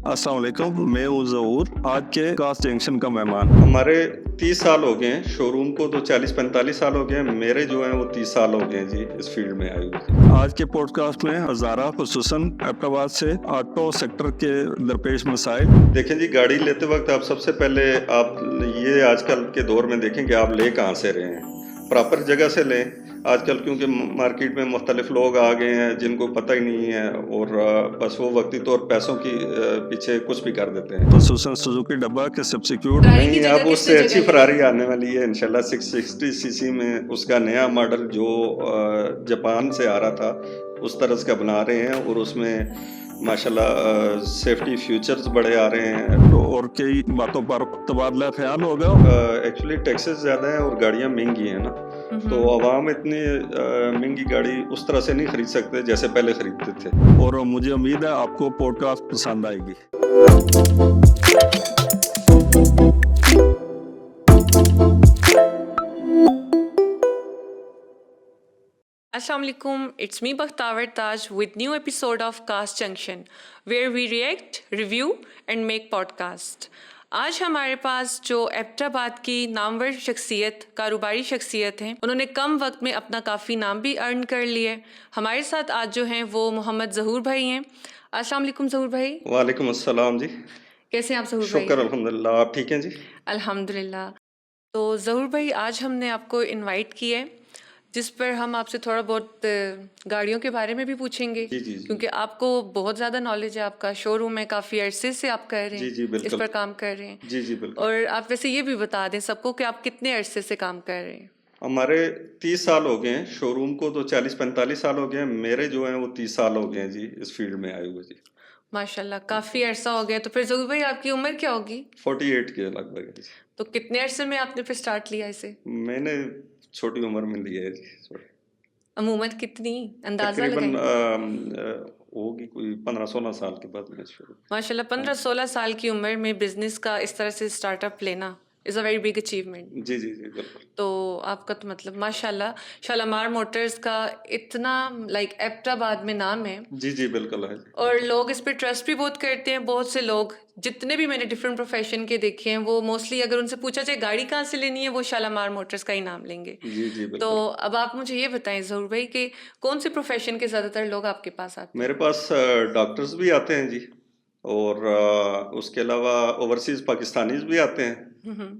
अस्सलाम वालेकुम, मैं हूँ ज़हूर, आज के कास्ट जंक्शन का मेहमान। हमारे 30 साल हो गए हैं, शोरूम को तो 40-45 साल हो गए हैं, मेरे जो हैं वो 30 साल हो गए हैं जी इस फील्ड में आए हुए। आज के पॉडकास्ट में हज़ारा खुसूसन एबटाबाद से ऑटो सेक्टर के दरपेश मसाइल। देखें जी, गाड़ी लेते वक्त आप सबसे पहले आप ये आजकल के दौर में देखें कि आप ले कहाँ से रहे हैं, प्रॉपर जगह से लें। आजकल क्योंकि मार्केट में मुख्तलिफ लोग आ गए हैं जिनको पता ही नहीं है और बस वो वक्ती तौर पैसों की पीछे कुछ भी कर देते हैं। खुसूसन सुजुकी डब्बा के सब्सिक्यूट फरारी की नहीं, जगह अब उससे किसने अच्छी जगह फरारी आने वाली है इंशाल्लाह 660 सीसी में। उसका नया मॉडल जो जापान से आ रहा था उस तरह का बना रहे हैं और उसमें माशाल्लाह सेफ्टी फीचर्स बड़े आ रहे हैं। तो और कई बातों पर तबादला ख्याल होगा। एक्चुअली टैक्सेस ज़्यादा हैं और गाड़ियाँ महंगी हैं ना, तो आवाम इतनी महंगी गाड़ी उस तरह से नहीं खरीद सकते जैसे पहले खरीदते थे। और मुझे उम्मीद है आपको पॉडकास्ट पसंद आएगी। Assalamualaikum, it's me Bakhtawer Taj with new episode of Cast Junction where we react, review and make podcast. आज हमारे पास जो एबटाबाद की नामवर शख्सियत, कारोबारी शख्सियत हैं, उन्होंने कम वक्त में अपना काफ़ी नाम भी अर्न कर लिया है। हमारे साथ आज जो हैं वो मोहम्मद ज़हूर भाई हैं। अस्सलाम वालेकुम ज़हूर भाई। वालेकुम अस्सलाम जी। कैसे हैं आप ज़हूर भाई? शुक्र अल्हम्दुलिल्लाह, आप ठीक हैं जी? अल्हम्दुलिल्लाह। तो ज़हूर भाई, आज हमने आपको इनवाइट किया है जिस पर हम आपसे थोड़ा बहुत गाड़ियों के बारे में भी पूछेंगे, जी, जी, जी। क्योंकि आपको बहुत ज़्यादा नॉलेज है, आपका शोरूम है, काफ़ी अरसे से आप कर रहे जी, हैं, जी, इस बिल्कुल। पर काम कर रहे हैं। जी, जी, बिल्कुल। और आप वैसे ये भी बता दें सबको कि आप कितने अरसे से काम कर रहे हैं। हमारे 30 साल हो गए हैं, शोरूम को तो 40-45 साल हो गए हैं, मेरे जो हैं वो 30 साल हो गए हैं जी इस फील्ड में आए हुए जी। माशाल्लाह, काफ़ी अरसा हो गया। तो फिर ज़हूर भाई, आपकी उम्र क्या होगी? 48 के लगभग है जी। तो कितने अरसे में आपने फिर स्टार्ट लिया इसे? मैंने छोटी उम्र में लिया है जी। अमूमन कितनी, अंदाज़ा तकरीबन लगाएं। होगी कोई 15-16 साल के बाद में शुरू। माशाल्लाह, 15-16 साल की उम्र में बिजनेस का इस तरह से स्टार्टअप लेना is a very big achievement. जी, जी, जी, बिल्कुल। तो आपका तो मतलब माशाल्लाह, शालामार मोटर्स का इतना एबटाबाद में नाम है जी, जी, बिल्कुल है जी। और लोग इस पे ट्रस्ट भी बहुत करते हैं। बहुत से लोग, जितने भी मैंने डिफरेंट प्रोफेशन के देखे हैं, वो मोस्टली अगर उनसे पूछा जाए गाड़ी कहाँ से लेनी है, वो शालामार मोटर्स का ही नाम लेंगे। जी, जी, तो बिल्कुल। अब आप मुझे ये बताएं ज़हूर भाई कि कौन से प्रोफेशन के ज़्यादातर लोग आपके पास आते हैं? मेरे पास डॉक्टर्स भी आते हैं जी और उसके अलावा ओवरसीज़ पाकिस्तानीज़ भी आते हैं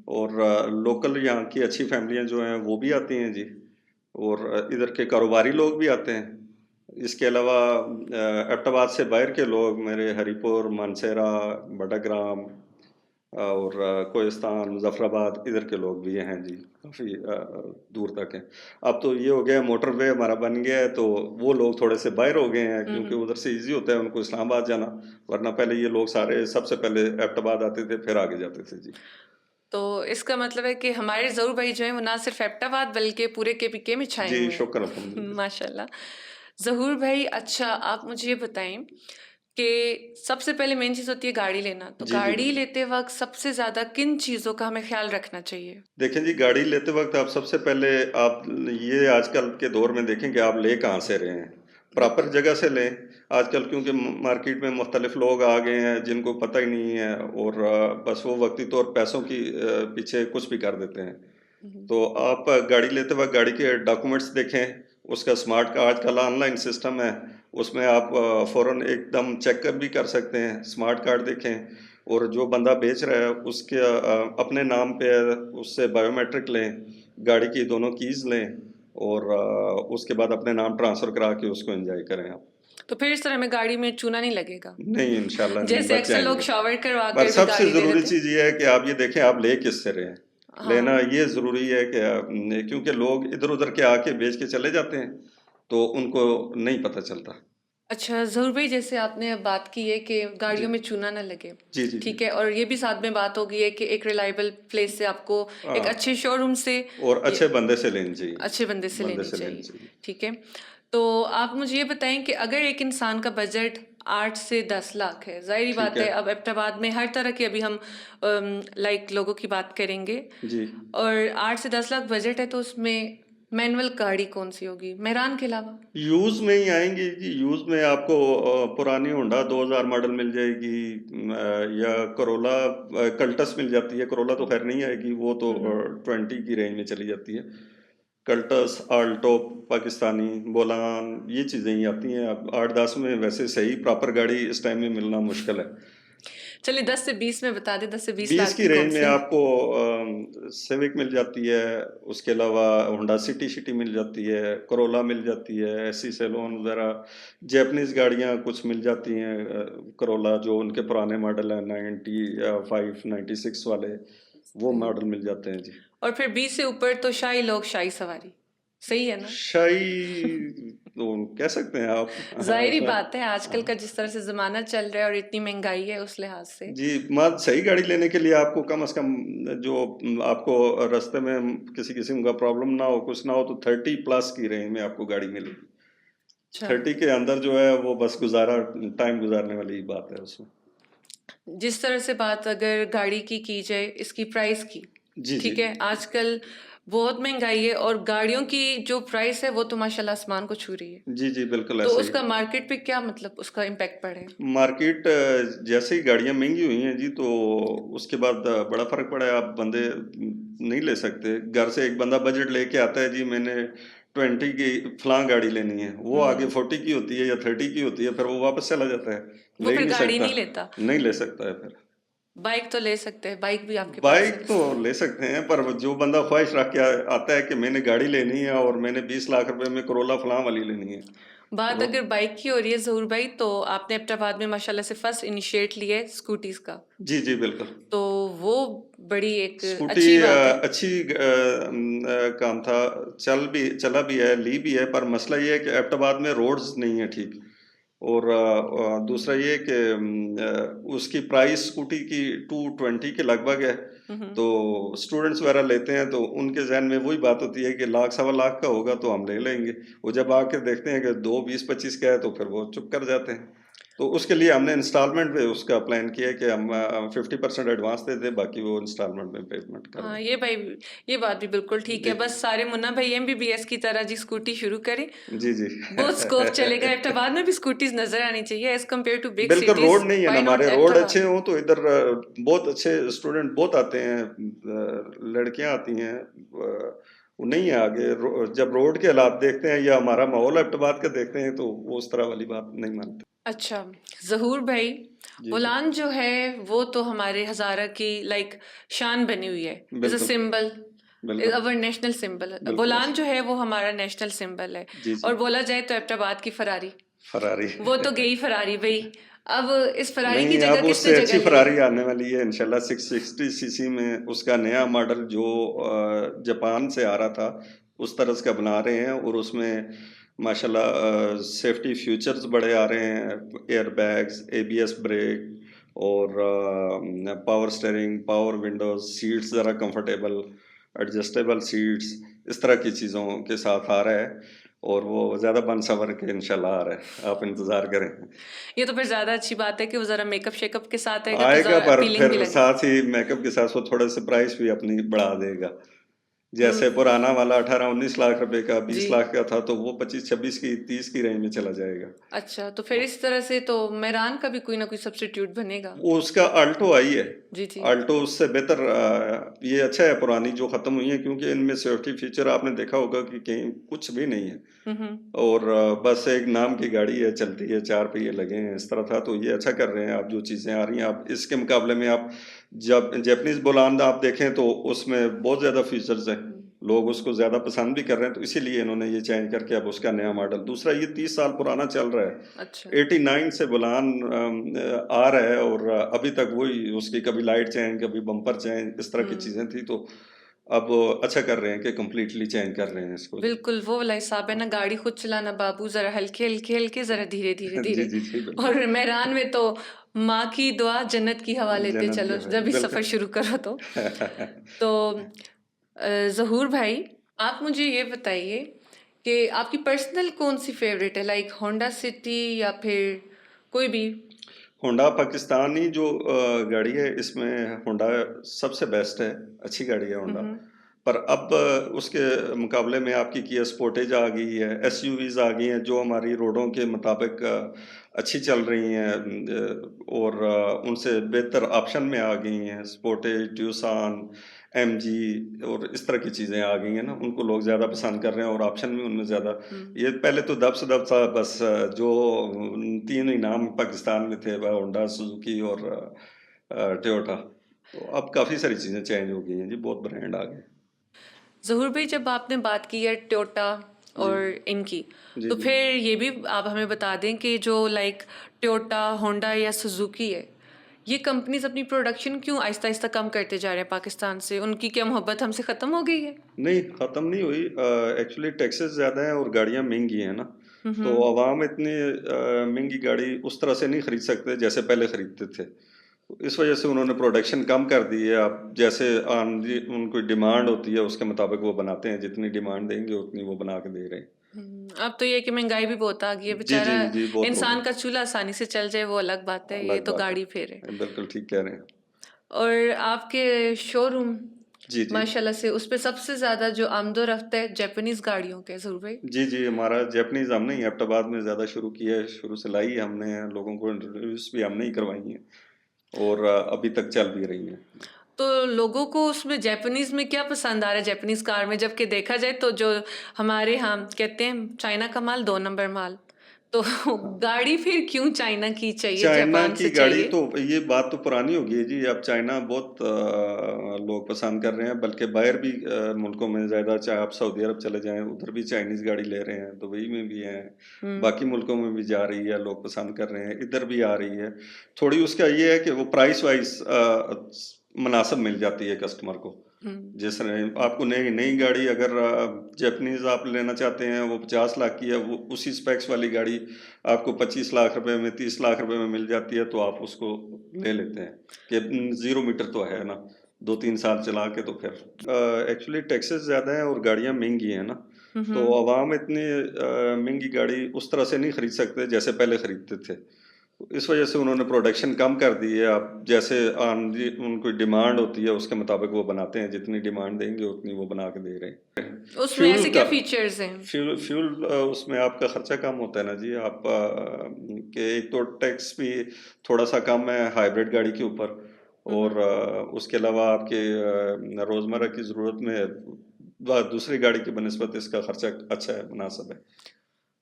और लोकल यहाँ की अच्छी फैमिलियाँ जो हैं वो भी आती हैं जी और इधर के कारोबारी लोग भी आते हैं। इसके अलावा एबटाबाद से बाहर के लोग मेरे हरीपुर, मानसेरा, बड़ाग्राम और कोहिस्तान, मुज़फ़्फ़राबाद इधर के लोग भी हैं जी, काफ़ी दूर तक हैं। अब तो ये हो गया मोटरवे हमारा बन गया है तो वो लोग थोड़े से बाहर हो गए हैं क्योंकि उधर से ईज़ी होता है उनको इस्लामाबाद जाना, वरना पहले ये लोग सारे सबसे पहले एबटाबाद आते थे फिर आगे जाते थे जी। तो इसका मतलब है कि हमारे ज़हूर भाई जो हैं वो ना सिर्फ एबटाबाद बल्कि पूरे केपीके में छाए जी, हुए हैं। शुक्र अल्हम्दुलिल्लाह। माशाल्लाह। ज़हूर भाई, अच्छा आप मुझे ये बताएं कि सबसे पहले मेन चीज़ होती है गाड़ी लेना। तो जी, जी, गाड़ी बिल्कुल। लेते वक्त सबसे ज़्यादा किन चीज़ों का हमें ख्याल रखना चाहिए? देखें जी, गाड़ी लेते वक़्त आप सबसे पहले आप ये आजकल के दौर में देखें कि आप ले कहाँ से रहे हैं। प्रॉपर बिल्कुल। जगह से लें। आजकल क्योंकि मार्केट में मुख्तलिफ लोग आ गए हैं जिनको पता ही नहीं है और बस वो वक्ती तौर पैसों की पीछे कुछ भी कर देते हैं। तो आप गाड़ी लेते वक़्त गाड़ी के डॉक्यूमेंट्स देखें, उसका स्मार्ट का आजकल ऑनलाइन सिस्टम है, उसमें आप फ़ौरन एकदम चेक भी कर सकते हैं। स्मार्ट कार्ड देखें और जो बंदा बेच रहा है उसके अपने नाम पे उससे बायोमेट्रिक लें, गाड़ी की दोनों कीज़ लें और उसके बाद अपने नाम ट्रांसफ़र करा के उसको एन्जॉय करें आप। तो फिर इस तरह हमें गाड़ी में चूना नहीं लगेगा? नहीं, इंशाल्लाह नहीं, जैसे बच अक्सर लोग जाएँगे। शॉवर करवा पर कर भी सबसे गाड़ी दे ज़रूरी देते हैं। चीज़ ये है कि आप ये देखें आप ले किससे रहे हैं। लेना हाँ। ये ज़रूरी है कि क्योंकि लोग इधर-उधर के आके बेच के चले जाते हैं, तो उनको नहीं पता चलता। अच्छा ज़हूर भाई, जैसे आपने अब बात की है कि जी। गाड़ियों में चूना ना लगे, जी, जी, ठीक जी। है, और ये भी साथ में बात हो गई है कि एक रिलायबल प्लेस से आपको, एक हाँ, अच्छे शोरूम से, और ये अच्छे बंदे से लेनी चाहिए। अच्छे बंदे से बंदे लेनी से लेनी चाहिए, चाहिए। ठीक है। तो आप मुझे ये बताएं कि अगर एक इंसान का बजट 8 से 10 लाख है, ज़ाहिर ठीक बात है है। अब एबटाबाद में हर तरह के, अभी हम लोगों की बात करेंगे, जी। और 8 से 10 लाख बजट है तो उसमें मैनुअल गाड़ी कौन सी होगी मेहरान के अलावा? यूज में ही आएंगी जी। यूज में आपको पुरानी होंडा 2000 मॉडल मिल जाएगी, या करोला कल्टस मिल जाती है। करोला तो खैर नहीं आएगी, वो तो 20 की रेंज में चली जाती है। कल्टस, आल्टो पाकिस्तानी, बोलान, ये चीज़ें ही आती हैं। अब 8-10 में वैसे सही प्रॉपर गाड़ी इस टाइम में मिलना मुश्किल है। चलिए 10 से 20 में बता दें, 10 से 20 20 लाख की की कौन रेंज में सी? आपको सिविक मिल जाती है, उसके अलावा होंडा सिटी मिल जाती है, करोला मिल जाती है, एसी सैलोन वगैरह। जैपनीज गाड़ियां कुछ मिल जाती हैं, करोला जो उनके पुराने मॉडल हैं 95, 96 वाले, वो मॉडल मिल जाते हैं जी। और फिर 20 से ऊपर तो शाही लोग, शाही सवारी, सही है ना? शाही तो कह सकते हैं आप। जाहिर ही बात है, आजकल का जिस तरह से ज़माना चल रहा है और इतनी महंगाई है उस लिहाज से। जी, मत सही गाड़ी लेने के लिए आपको कम से कम जो आपको रास्ते में किसी किस्म का प्रॉब्लम ना हो, कुछ ना हो, तो 30 प्लस की रेंज में आपको गाड़ी मिलेगी। अच्छा, 30 के अंदर जो है वो बस टाइम गुजारने वाली बात है उसमें। जिस तरह से बात अगर गाड़ी की जाए, इसकी प्राइस की, जी जी ठीक है, आजकल बहुत महंगाई है और गाड़ियों की जो प्राइस है वो तो माशाल्लाह आसमान को छू रही है। जी जी, बिल्कुल तो ऐसे ही। उसका मार्केट पे क्या मतलब उसका इम्पैक्ट पड़े? मार्केट जैसे ही गाड़ियां महंगी हुई हैं जी, तो उसके बाद बड़ा फर्क पड़ा है। आप बंदे नहीं ले सकते। घर से एक बंदा बजट लेके आता है, जी मैंने 20 की फलां गाड़ी लेनी है, वो आगे 40 की होती है या 30 की होती है, फिर वो वापस चला जाता है, वो ले ही फिर नहीं गाड़ी सकता। नहीं लेता। नहीं ले सकता है फिर। बाइक तो ले सकते हैं, बाइक भी आपके पास बाइक है। तो ले सकते हैं, पर जो बंदा ख्वाहिश रख के आता है कि मैंने गाड़ी लेनी है और मैंने 20 लाख रुपए में करोला फलां वाली लेनी है, बात वो अगर बाइक की हो रही है ज़हूर भाई, तो आपने एबटाबाद में माशाल्लाह से फर्स्ट इनिशिएट लिया है स्कूटीज का, जी जी बिल्कुल। तो वो बड़ी एक स्कूटी अच्छी बात है। अच्छी काम था। चला भी है, ली भी है, पर मसला ये है कि एबटाबाद में रोड्स नहीं है ठीक। और दूसरा ये कि उसकी प्राइस स्कूटी की 220 के लगभग है। तो स्टूडेंट्स वगैरह लेते हैं तो उनके जहन में वही बात होती है कि लाख सवा लाख का होगा तो हम ले लेंगे। वो जब आके देखते हैं कि 2 20 25 का है तो फिर वो चुप कर जाते हैं। तो उसके लिए हमने इंस्टॉलमेंट पे उसका प्लान किया है कि हम 50% एडवांस दे दें, बाकी वो इंस्टॉलमेंट में पेमेंट कर हाँ दें। ये भाई, ये बात भी बिल्कुल ठीक है। जी बस सारे मुन्ना भाई एमबीबीएस की तरह जी स्कूटी शुरू करें, जी जी बहुत स्कोप चलेगा। एबटाबाद में भी स्कूटीज नजर आनी चाहिए एज कम्पेयर टू बिग बिल्कुल। सिटीज। रोड नहीं है ना व्हाई नॉट हमारे, रोड अच्छे एबटाबाद? हों तो इधर बहुत अच्छे स्टूडेंट बहुत आते हैं, लड़कियां आती हैं, वो नहीं है आगे। जब रोड के हालात देखते हैं या हमारा माहौल एबटाबाद का देखते हैं तो वो उस तरह वाली बात नहीं मानते। अच्छा, ज़हूर भाई, जी जी बोलान जो है वो तो हमारे हज़ारा की लाइक शान बनी हुई है, इज अ बिल्कुल सिंबल, बिल्कुल अवर नेशनल सिंबल। बिल्कुल बोलान ऐसे। जो है वो हमारा नेशनल सिंबल है। जी जी। और बोला जाए तो एबटाबाद की फरारी, फरारी वो तो गई फरारी भाई। अब इस फरारी की नहीं, जगह अब किसने उससे अच्छी जगह ली है? फरारी आने वाली है इंशाल्लाह। 660 सीसी में उसका नया मॉडल जो जापान से आ रहा था उस तरह का बना रहे हैं। और उसमें माशाल्लाह सेफ्टी फीचर्स बड़े आ रहे हैं, एयर बैग्स, एबीएस ब्रेक, और power steering, power Windows, seats ज़रा कंफर्टेबल, एडजस्टेबल सीट्स, इस तरह की चीज़ों के साथ आ रहा है। और वो ज़्यादा बन सवर के इंशाल्लाह आ रहा है, आप इंतज़ार करें। ये तो फिर ज़्यादा अच्छी बात है कि वो ज़रा मेकअप शेकअप के साथ आएगा तो आएगा, ज़रा पर अपीलिंग भी फिर लगेगा। साथ ही मेकअप के साथ वो थोड़ा सा प्राइस भी अपनी बढ़ा देगा। जैसे हम्म, पुराना वाला 18-19 लाख रुपए का, जी। 20 लाख का था, तो वो 25-26 की, 30 की रेंज में चला जाएगा। अच्छा, तो फिर इस तरह से तो मेहरान का भी कोई ना कोई सब्स्टिट्यूट बनेगा। वो उसका अल्टो आई है। जी जी। अल्टो उससे बेहतर, ये अच्छा है पुरानी जो खत्म हुई है, क्योंकि इनमें सेफ्टी फीचर आपने देखा होगा कि कहीं कुछ भी नहीं है। हम्म। और बस एक नाम की गाड़ी है, चलती है, 4 पहिए लगे हैं, इस तरह था। तो ये अच्छा कर रहे हैं आप, जो चीज़ें आ रही हैं आप इसके मुकाबले में, आप जब जैपनीज बुलांद आप देखें तो उसमें बहुत ज़्यादा फीचर्स हैं, लोग उसको ज़्यादा पसंद भी कर रहे हैं। तो इसीलिए इन्होंने ये चेंज करके अब उसका नया मॉडल, दूसरा ये 30 साल पुराना चल रहा है। अच्छा। 89 से बुलान आ रहा है, और अभी तक वही उसकी कभी लाइट चेंज, कभी बम्पर चेंज, इस तरह की चीज़ें थी। तो अब अच्छा कर रहे हैं कि कम्प्लीटली चेंज कर रहे हैं इसको। बिल्कुल वो वाला हिसाब है ना, गाड़ी खुद चलाना बाबू, जरा हल्के हल्के हल्के, जरा धीरे धीरे जी धीरे। जी जी बिल्कुल। और मेहरान में तो माँ की दुआ जन्नत की हवा लेते जन्नत चलो के जब भी बिल्कुल। सफर शुरू करो तो जहूर भाई, आप मुझे ये बताइए कि आपकी पर्सनल कौन सी फेवरेट है, लाइक होंडा सिटी या फिर कोई भी? होंडा पाकिस्तानी जो गाड़ी है, इसमें होंडा सबसे बेस्ट है, अच्छी गाड़ी है होंडा। पर अब उसके मुकाबले में आपकी किया स्पोर्टेज आ गई है, एसयूवीज आ गई हैं जो हमारी रोडों के मुताबिक अच्छी चल रही हैं, और उनसे बेहतर ऑप्शन में आ गई हैं। स्पोर्टेज, ट्यूसान, एमजी और इस तरह की चीज़ें आ गई हैं ना, उनको लोग ज़्यादा पसंद कर रहे हैं और ऑप्शन भी उनमें ज़्यादा। ये पहले तो दब से दब था बस, जो तीन ही नाम पाकिस्तान में थे, होंडा, सुजुकी और टोयोटा। तो अब काफ़ी सारी चीज़ें चेंज हो गई हैं जी, बहुत ब्रांड आ गए। ज़हूर भाई, जब आपने बात की है टोयोटा और इनकी, जी तो जी फिर ये भी आप हमें बता दें कि जो लाइक टोयोटा, होंडा या सुजुकी है, ये कंपनीज अपनी प्रोडक्शन क्यों आहिस्ता आहिस्ता कम करते जा रहे हैं पाकिस्तान से? उनकी क्या मोहब्बत हमसे ख़त्म हो गई है? नहीं, ख़त्म नहीं हुई। एक्चुअली टैक्सेस ज़्यादा हैं और गाड़ियाँ महंगी हैं ना, तो आवाम इतनी महंगी गाड़ी उस तरह से नहीं खरीद सकते जैसे पहले खरीदते थे। तो इस वजह से उन्होंने प्रोडक्शन कम कर दी है। अब जैसे उनको डिमांड होती है उसके मुताबिक वो बनाते हैं, जितनी डिमांड देंगे उतनी वो बना के दे रहे हैं। अब तो ये है कि महंगाई भी बहुत आ गई है, जी जी बेचारा जी, बहुत हो इंसान गई। का चूल्हा आसानी से चल जाए वो अलग बात है, ये अलग तो बात गाड़ी फेरे। है, बिल्कुल ठीक कह रहे हैं। और आपके शोरूम जी जी माशाल्लाह से उस पे सबसे ज़्यादा जो आमदोरफ्त है जापानीज़ गाड़ियों के, ज़हूर भाई। जी जी, हमारा जैपनीज़ हमने ही एबटाबाद में ज़्यादा शुरू किया है, शुरू से लाई है हमने, लोगों को इंट्रोड्यूस भी हमने ही करवाई हैं और अभी तक चल भी रही हैं। तो लोगों को उसमें जापानीज़ में क्या पसंद आ रहा है जापानीज़ कार में? जबकि देखा जाए तो जो हमारे यहाँ कहते हैं चाइना का माल 2 नंबर माल, तो गाड़ी फिर क्यों चाइना की चाहिए, चाइना जापान की से गाड़ी चाहिए? तो, ये बात तो पुरानी हो गई है जी। अब चाइना बहुत लोग पसंद कर रहे हैं, बल्कि बाहर भी मुल्कों में ज़्यादा, चाहे आप सऊदी अरब चले जाएं उधर भी चाइनीज़ गाड़ी ले रहे हैं, दुबई में भी हैं, बाकी मुल्कों में भी जा रही है, लोग पसंद कर रहे हैं, इधर भी आ रही है। थोड़ी उसका ये है कि वो प्राइस वाइज मुनासिब मिल जाती है कस्टमर को। जिस तरह आपको नई नई गाड़ी अगर जापानीज़ आप लेना चाहते हैं, वो 50 लाख की है, वो उसी स्पेक्स वाली गाड़ी आपको 25 लाख रुपए में, 30 लाख रुपए में मिल जाती है, तो आप उसको ले लेते हैं कि 0 मीटर तो है ना, 2-3 साल चला के। तो फिर एक्चुअली टैक्सेस ज़्यादा हैं और गाड़ियाँ महंगी हैं ना, तो आवाम इतनी महंगी गाड़ी उस तरह से नहीं खरीद सकते जैसे पहले खरीदते थे। तो इस वजह से उन्होंने प्रोडक्शन कम कर दी है। अब जैसे उनको डिमांड होती है उसके मुताबिक वो बनाते हैं, जितनी डिमांड देंगे उतनी वो बना के दे रहे हैं। उसमें फ्यूल ऐसे का क्या फीचर्स हैं? फ्यूल उसमें आपका खर्चा कम होता है ना जी। आप के एक तो टैक्स भी थोड़ा सा कम है हाइब्रिड गाड़ी के ऊपर, और उसके अलावा आपके रोज़मर्रा की ज़रूरत में दूसरी गाड़ी की बनिस्बत इसका खर्चा अच्छा है, मुनासिब है।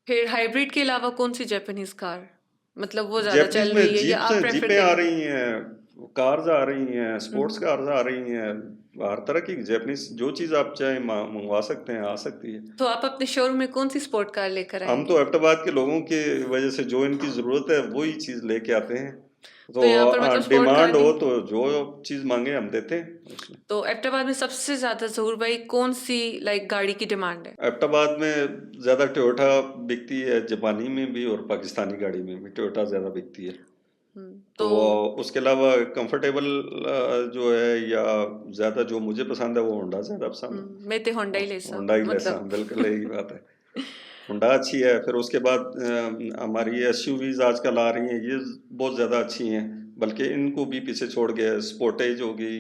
फिर हाइब्रिड के अलावा कौन सी जापानीज़ कार, मतलब वो ज़्यादा जैपनीज चल में रही है या आप प्रेफर जीपें आ करेंगे? रही हैं, कार्स आ रही हैं, स्पोर्ट्स कार्स आ रही हैं, हर तरह की जैपनीज जो चीज़ आप चाहें मंगवा सकते हैं, आ सकती है। तो आप अपने शोरूम में कौन सी स्पोर्ट कार लेकर हम तो आएंगे? एबटाबाद के लोगों की वजह से जो इनकी ज़रूरत है वही चीज़ लेके आते हैं। तो तो यहाँ पर मतलब स्पोर्ट कार डिमांड हो नहीं? तो जो चीज़ मांगे हम देते हैं उसमें। तो एबटाबाद में सबसे ज़्यादा ज़हूर भाई कौन सी लाइक गाड़ी की डिमांड है? एबटाबाद में ज़्यादा टोयोटा बिकती है, जापानी में भी और पाकिस्तानी गाड़ी में भी टोयोटा ज़्यादा बिकती है। तो तो उसके अलावा कंफर्टेबल जो है या ज़्यादा जो मुझे पसंद है वो होंडा ज़्यादा पसंद है। मैं तो होंडा ही लेसा होंडा ही लेसा, मतलब। बिल्कुल यही बात है। होंडा अच्छी है। फिर उसके बाद हमारी एसयूवीज आजकल आ रही हैं, ये बहुत ज़्यादा अच्छी हैं, बल्कि इनको भी पीछे छोड़ गए। स्पोर्टेज होगी,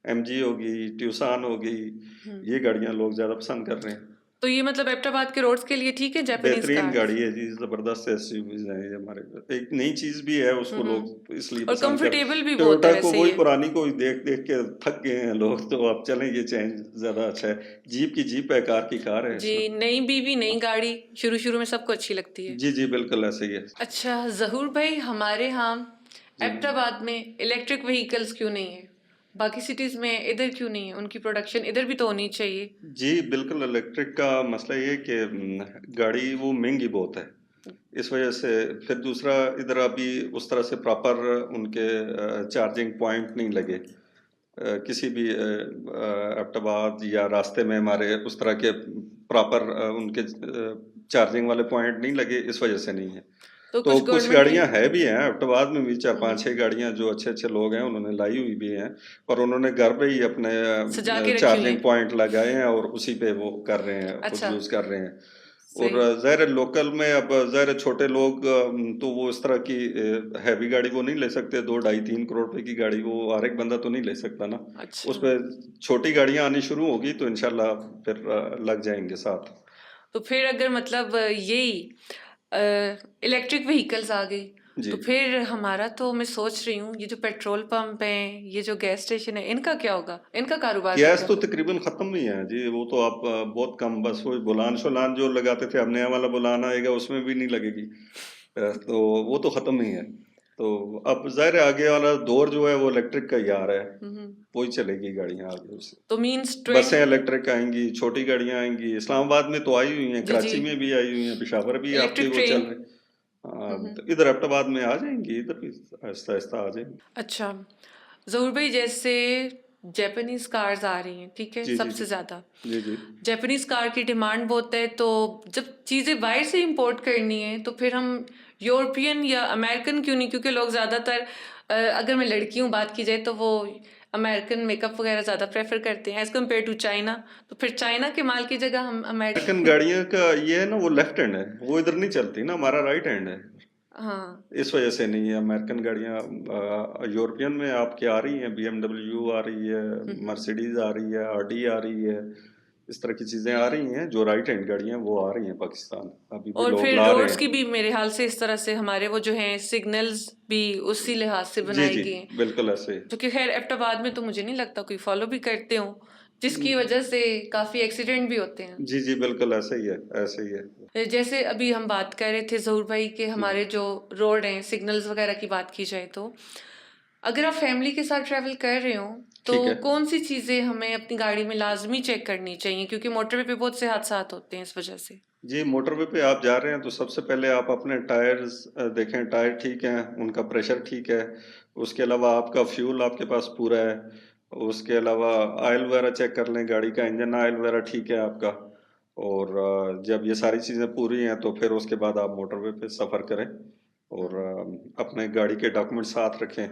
एमजी होगी, ट्यूसान होगी, ये गाड़ियाँ लोग ज़्यादा पसंद कर रहे हैं। तो ये मतलब एबटाबाद के रोड्स के लिए ठीक है जापानीज बेहतरीन कार्स? गाड़ी है जी, ज़बरदस्त एसयूवीज हैं ये हमारे पास। एक नई चीज़ भी है, उसको लोग इसलिए और पसंद कर, कंफर्टेबल भी बहुत टोयोटा है को वैसे वही ये। पुरानी को देख देख के थक गए हैं लोग, तो अब चलें ये चेंज ज़्यादा अच्छा है। जीप की जीप है, कार की कार है जी, इसमें। नई बीवी नई गाड़ी शुरू शुरू में सबको अच्छी लगती है। जी जी, बिल्कुल ऐसे ही है। अच्छा ज़हूर भाई, हमारे यहाँ जी एबटाबाद में इलेक्ट्रिक व्हीकल्स क्यों नहीं है? बाकी सिटीज़ में इधर क्यों नहीं है? उनकी प्रोडक्शन इधर भी तो होनी चाहिए। जी, बिल्कुल। इलेक्ट्रिक का मसला ये है कि गाड़ी वो महंगी बहुत है, इस वजह से। फिर दूसरा, इधर अभी उस तरह से प्रॉपर उनके चार्जिंग पॉइंट नहीं लगे। किसी भी एबटाबाद या रास्ते में हमारे उस तरह के प्रॉपर उनके चार्जिंग वाले पॉइंट नहीं लगे, इस वजह से नहीं है। तो तो कुछ कुछ गवर्नमेंट की गाड़ियां है भी हैं एबटाबाद में भी, 4-5-6 गाड़ियां जो अच्छे अच्छे लोग हैं उन्होंने लाई हुई भी हैं, पर उन्होंने घर पे ही अपने सजा के रखी हुई चार्जिंग है। पॉइंट लगाए हैं और उसी पे वो कर रहे हैं, खुद अच्छा, यूज़ कर रहे हैं। और सही। ज़ाहिर है लोकल में अब ज़ाहिर है छोटे लोग तो वो इस तरह की हैवी गाड़ी वो नहीं ले सकते, 2 ढाई 3 करोड़ रुपए की गाड़ी वो हर एक बंदा तो नहीं ले सकता ना। अच्छा। उसमें छोटी गाड़ियाँ आनी शुरू होगी तो इंशाल्लाह फिर लग जाएँगे साथ। तो फिर अगर मतलब यही इलेक्ट्रिक व्हीकल्स आ गई, जी। तो फिर हमारा तो मैं सोच रही हूँ ये जो पेट्रोल पंप हैं, ये जो गैस स्टेशन है, इनका क्या होगा? इनका कारोबार का गैस क्या तो होगा? तकरीबन ख़त्म ही है जी, वो तो आप बहुत कम बस वो बुलान-शुलान जो लगाते थे, अब नया वाला बुलान आएगा उसमें भी नहीं लगेगी। तो वो तो ख़त्म ही है। तो अब ज़ाहिर है आगे वाला दौर जो है वो इलेक्ट्रिक का ही आ रहा है, हम्म। वही चलेगी गाड़ियाँ आगे उससे। तो मीन्स बसें 20। इलेक्ट्रिक आएँगी, छोटी गाड़ियाँ आएँगी, इस्लामाबाद में तो आई हुई हैं, जी जी। कराची में भी आई हुई हैं, पेशावर भी आपके इलेक्ट्रिक वो चल ट्रेन। रहे हैं। तो इधर एबटाबाद में आ जाएँगी, इधर भी आहिस्ता-आहिस्ता आ जाएँगी। अच्छा, ज़हूर भाई, जैसे जापानीज़ कार्स आ रही हैं, ठीक है, जी, जी, सबसे जी। ज़्यादा। जी, जी। जापानीज़ कार की डिमांड बहुत है, तो जब चीज़ें बाहर से इंपोर्ट करनी है तो फिर हम यूरोपियन या अमेरिकन क्यों नहीं, क्योंकि लोग ज़्यादातर अगर मैं लड़की हूँ बात की जाए तो वो अमेरिकन मेकअप वगैरह ज़्यादा प्रेफर करते हैं एज़ कम्पेयर टू चाइना। तो फिर चाइना के माल की जगह हम अमेरिकन अमेरिकन। गाड़ियों का ये है ना वो लेफ्ट हैंड है, वो इधर नहीं चलती ना, हमारा राइट हैंड है। हाँ। इस वजह से नहीं है अमेरिकन गाड़ियाँ यूरोपियन में आपके आ रही हैं, बीएमडब्ल्यू आ रही है, मर्सिडीज आ रही है, आरडी आ रही है, इस तरह की चीज़ें आ रही हैं जो राइट हैंड गाड़ियाँ वो आ रही हैं पाकिस्तान, अभी भी और लोग फिर ला रहे रोड्स की हैं। भी मेरे हाल से इस तरह से हमारे वो जो हैं सिग्नल्स भी उसी लिहाज से जी बनाए जी, गए हैं, बिल्कुल ऐसे ही। जो कि खैर एबटाबाद में तो मुझे नहीं लगता कोई फॉलो भी करते हो, जिसकी वजह से काफ़ी एक्सीडेंट भी होते हैं। जी जी, बिल्कुल ऐसे ही है, ऐसे ही है। जैसे अभी हम बात कर रहे थे ज़हूर भाई के जी हमारे जो रोड हैं सिग्नल्स वगैरह की बात की जाए, तो अगर आप फैमिली के साथ ट्रैवल कर रहे हो तो ठीक है। कौन सी चीज़ें हमें अपनी गाड़ी में लाजमी चेक करनी चाहिए, क्योंकि मोटरवे पे बहुत से हादसा होते हैं इस वजह से। जी, मोटरवे पे आप जा रहे हैं तो सबसे पहले आप अपने टायर्स देखें, टायर ठीक हैं, उनका प्रेशर ठीक है। उसके अलावा आपका फ्यूल आपके पास पूरा है। उसके अलावा ऑयल वगैरह चेक कर लें, गाड़ी का इंजन ऑयल वगैरह ठीक है आपका। और जब ये सारी चीज़ें पूरी हैं तो फिर उसके बाद आप मोटरवे पे सफ़र करें और अपने गाड़ी के डॉक्यूमेंट साथ रखें।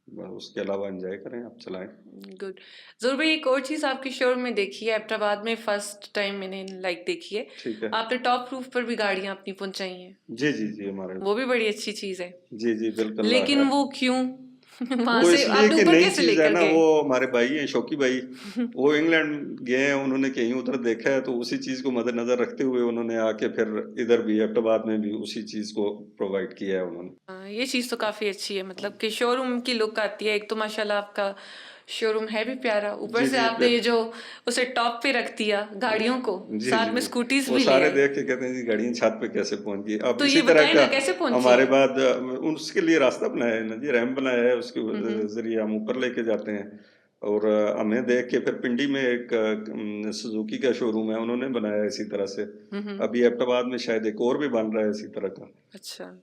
उसके अलावा एन्जॉय करें, आप चलाएँ। गुड। ज़रूर भाई, एक और चीज़ आपकी शोरूम में देखी है, एबटाबाद में फर्स्ट टाइम मैंने लाइक देखी है, ठीक है। आपने टॉप रूफ पर भी गाड़ियाँ अपनी पहुंचाई हैं। जी, जी, जी, हमारे वो भी बड़ी अच्छी चीज़ है, जी, जी, बिल्कुल लेकिन है। वो क्यों वहां वो से इसलिए आपने कि ऊपर नई कैसे चीज़ है लेकर ना, गए? वो हमारे भाई हैं, शौकी भाई, वो इंग्लैंड गए हैं, उन्होंने कहीं उधर देखा है, तो उसी चीज़ को मद्देनज़र रखते हुए उन्होंने आके फिर इधर भी एबटाबाद में भी उसी चीज़ को प्रोवाइड किया है उन्होंने। हाँ, ये चीज़ तो काफ़ी अच्छी है, मतलब कि शोरूम की लुक आती है। एक तो माशाल्लाह आपका शोरूम है भी प्यारा, ऊपर जी, से जी, आपने ये जो उसे टॉप पे रख दिया गाड़ियों को, जी, जी, साथ में जी। स्कूटीज वो भी ले सारे आए। देख के कहते हैं जी गाड़ियाँ छत पे कैसे पहुँच गई? अब तो इसी ये तरह बताएं का ना कैसे पहुंची हमारे हैं? बाद उसके लिए रास्ता बनाया है ना जी, रैंप बनाया है, उसके हम्म। ज़रिए हम ऊपर लेके जाते हैं और हमें देख के फिर पिंडी में एक सुजुकी का शोरूम है, उन्होंने बनाया है इसी तरह से। हम्म। अभी एबटाबाद में शायद एक और भी बन रहा है इसी तरह का। अच्छा,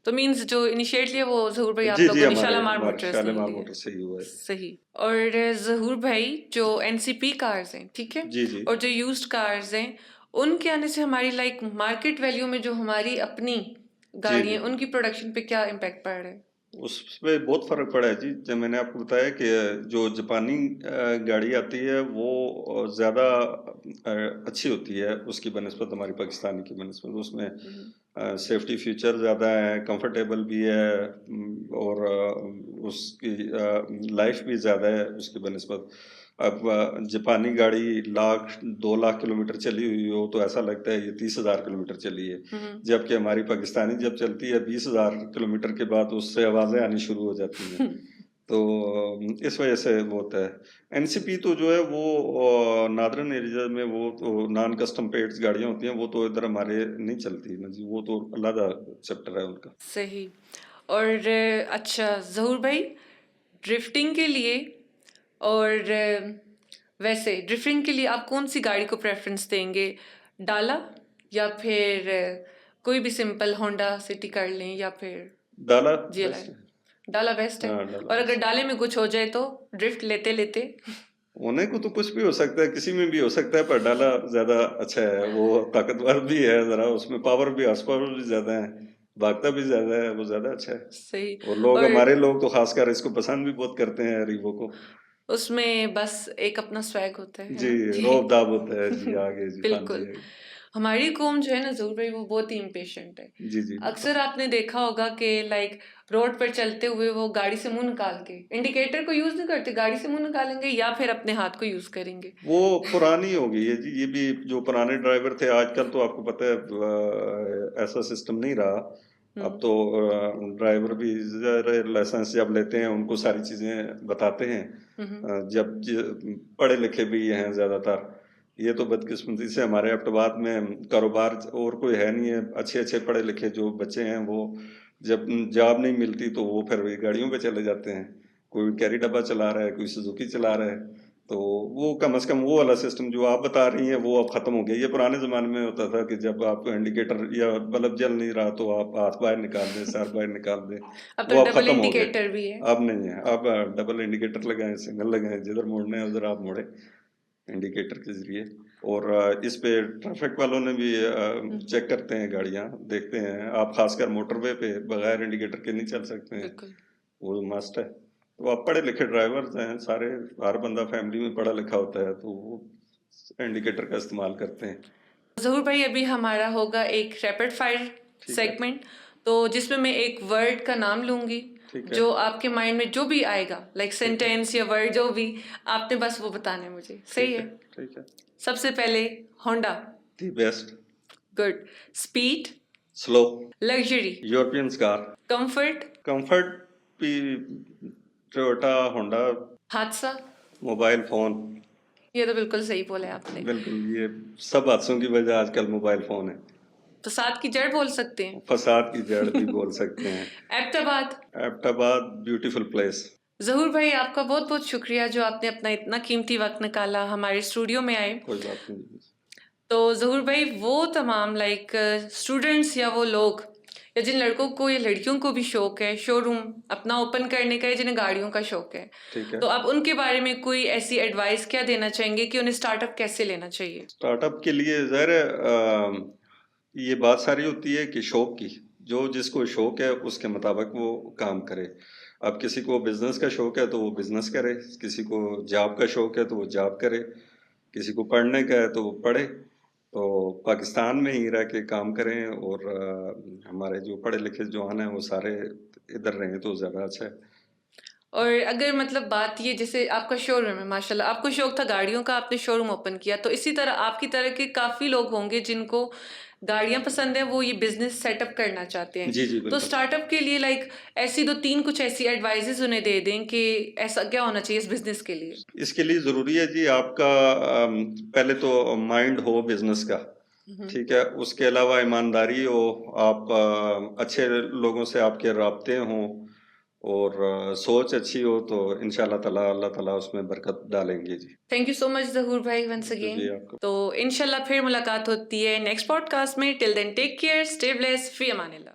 तो मीन्स जो इनिशिएट लिया वो ज़हूर भाई आप जी, जी, लोगों ने हमारे शालामार हमारे मोटर्स ने ही शालीमार लिया। मोटर से ही हुआ है। सही। और ज़हूर भाई, जो एनसीपी कार्स हैं, ठीक है, जी, जी। और जो यूज्ड कार्स हैं, उनके आने से हमारी लाइक मार्केट वैल्यू में जो हमारी अपनी जी, गाड़ी जी। है उनकी प्रोडक्शन पे क्या इम्पैक्ट पड़ रहा है? उसपे बहुत फ़र्क पड़ा है जी। जब मैंने आपको बताया कि जो जापानी गाड़ी आती है वो ज़्यादा अच्छी होती है उसकी बनिस्बत हमारी पाकिस्तानी की बनिस्बत। उसमें सेफ्टी फीचर ज़्यादा है, कंफर्टेबल भी है और उसकी लाइफ भी ज़्यादा है उसकी बनिस्बत। अब जापानी गाड़ी 2 लाख किलोमीटर चली हुई हो तो ऐसा लगता है ये 30,000 किलोमीटर चली है। जबकि हमारी पाकिस्तानी जब चलती है 20,000 किलोमीटर के बाद उससे आवाज़ें आनी शुरू हो जाती हैं। तो इस वजह से वो होता है। एनसीपी तो जो है वो नादरन एरिया में वो तो नॉन कस्टम पेड्स गाड़ियाँ होती हैं, वो तो इधर हमारे नहीं चलती ना जी, वो तो अलग चैप्टर है उनका। सही। और अच्छा ज़हूर भाई, ड्रिफ्टिंग के लिए और वैसे ड्रिफ्टिंग के लिए आप कौन सी गाड़ी को प्रेफरेंस देंगे? डाला या फिर कोई भी सिंपल होंडा सिटी कर लें या फिर डाला जीएलआई? बेस्ट है। डाला बेस्ट है। हाँ, डाला और अगर बेस्ट। डाले में कुछ हो जाए तो ड्रिफ्ट लेते लेते होने को तो कुछ भी हो सकता है, किसी में भी हो सकता है, पर डाला ज़्यादा अच्छा है। वो ताकतवर भी है ज़रा, उसमें पावर भी हॉर्स पावर भी ज़्यादा है, भागता भी ज़्यादा है, वो ज़्यादा अच्छा है। सही। और लोग और हमारे लोग तो खासकर इसको पसंद भी बहुत करते हैं रीवो को। उसमें बस एक अपना स्वैग होता है जी, ना कि रौब-दाब होता है जी, आगे जी, हाँ जी। बिल्कुल। हमारी कौम जो है ना ज़रूर भाई, वो बहुत ही इम्पेशेंट है। जी जी अक्सर आपने देखा होगा कि लाइक रोड पर चलते हुए वो गाड़ी से मुंह निकाल के इंडिकेटर को यूज नहीं करते, गाड़ी से मुंह निकालेंगे या फिर अपने हाथ को यूज करेंगे। वो पुरानी हो गई है जी। ये भी जो पुराने ड्राइवर थे, आजकल तो आपको पता है ऐसा सिस्टम नहीं रहा। अब तो ड्राइवर भी लाइसेंस जब लेते हैं उनको सारी चीजें बताते हैं। पढ़े लिखे भी हैं ज्यादातर। ये तो बदकिस्मती से हमारे अब्टाबाद में कारोबार और कोई है नहीं है। अच्छे अच्छे पढ़े लिखे जो बच्चे हैं वो जब जॉब नहीं मिलती तो वो फिर वही गाड़ियों पे चले जाते हैं। कोई कैरी डब्बा चला रहा है, कोई सुजुकी चला रहा है। तो वो कम से कम वो वाला सिस्टम जो आप बता रही हैं वो अब खत्म हो गया। ये पुराने जमाने में होता था कि जब आपको इंडिकेटर या बल्ब जल नहीं रहा तो आप हाथ बाहर निकाल दें, सर बाहर निकाल दें। अब वो तो अब डबल खत्म हो गया। इंडिकेटर भी है। अब नहीं है। अब डबल इंडिकेटर लगाएं, सिंगल लगाएं, जिधर मोड़ना है उधर आप मोड़े इंडिकेटर के जरिए। और इस पे ट्रैफिक वालों ने भी चेक करते हैं गाड़ियां, देखते हैं। आप खासकर मोटरवे पे बगैर इंडिकेटर के नहीं चल सकते हैं, बिल्कुल। वो मस्ट है। तो आप पढ़े लिखे ड्राइवर्स हैं सारे, हर बंदा फैमिली में पढ़ा लिखा होता है तो वो इंडिकेटर का इस्तेमाल करते हैं। ज़हूर भाई, अभी हमारा होगा एक रैपिड फायर ठीक है। सेगमेंट, तो जिसमें मैं एक वर्ड का नाम लूंगी, ठीक है। जो आपके माइंड में जो भी आएगा, लाइक सेंटेंस या वर्ड जो भी, आपने बस वो बताना है मुझे। सही है? ठीक है। सबसे पहले Honda. The best. Good. Speed. Slow. Luxury. European car. Comfort. Comfort भी टोयोटा, होंडा। हादसा। Mobile phone. ये तो बिल्कुल सही बोले आपने। बिल्कुल, ये सब हादसों की वजह आजकल मोबाइल फोन है। तो सात की जड़ बोल सकते हैं। फसाद की जड़ भी बोल सकते हैं। एबटाबाद। Abbottabad beautiful place. ज़हूर भाई, आपका बहुत बहुत शुक्रिया जो आपने अपना इतना कीमती वक्त निकाला, हमारे स्टूडियो में आए। कोई बात नहीं। तो ज़हूर भाई, वो तमाम लाइक स्टूडेंट्स या वो लोग या जिन लड़कों को या लड़कियों को भी शौक है शोरूम अपना ओपन करने का, या जिन्हें गाड़ियों का शौक है, ठीक है। तो आप उनके बारे में कोई ऐसी एडवाइस क्या देना चाहेंगे कि उन्हें स्टार्टअप कैसे लेना चाहिए? स्टार्टअप के लिए ज़ाहिर है ये बात सारी होती है कि शौक की। जो जिसको शौक है उसके मुताबिक वो काम करे। अब किसी को बिजनेस का शौक है तो वो बिजनेस करे, किसी को जॉब का शौक है तो वो जॉब करे, किसी को पढ़ने का है तो वो पढ़े। तो पाकिस्तान में ही रह के काम करें और हमारे जो पढ़े लिखे जवान हैं वो सारे इधर रहें तो ज़्यादा अच्छा है। और अगर मतलब बात ये, जैसे आपका शोरूम है, माशाल्लाह आपको शौक था गाड़ियों का, आपने शोरूम ओपन किया, तो इसी तरह आपकी तरह के काफ़ी लोग होंगे जिनको गाड़ियां पसंद है, वो ये बिजनेस सेटअप करना चाहते हैं। जी जी तो बिल्कुल। स्टार्टअप के लिए लाइक ऐसी दो तीन कुछ ऐसी एडवाइजेस उन्हें दे दें कि ऐसा क्या होना चाहिए इस बिजनेस के लिए। इसके लिए ज़रूरी है जी आपका पहले तो माइंड हो बिजनेस का। ठीक है। उसके अलावा ईमानदारी हो, आप अच्छे लोगों से आपके राब्ते हों और सोच अच्छी हो तो इंशाल्लाह ताला अल्लाह ताला उसमें बरकत डालेंगे जी। थैंक यू सो मच ज़हूर भाई वंस जी अगेन। आपको। तो इंशाल्लाह फिर मुलाकात होती है नेक्स्ट पॉडकास्ट में। Till then take care, stay blessed, फी अमानिल्लाह।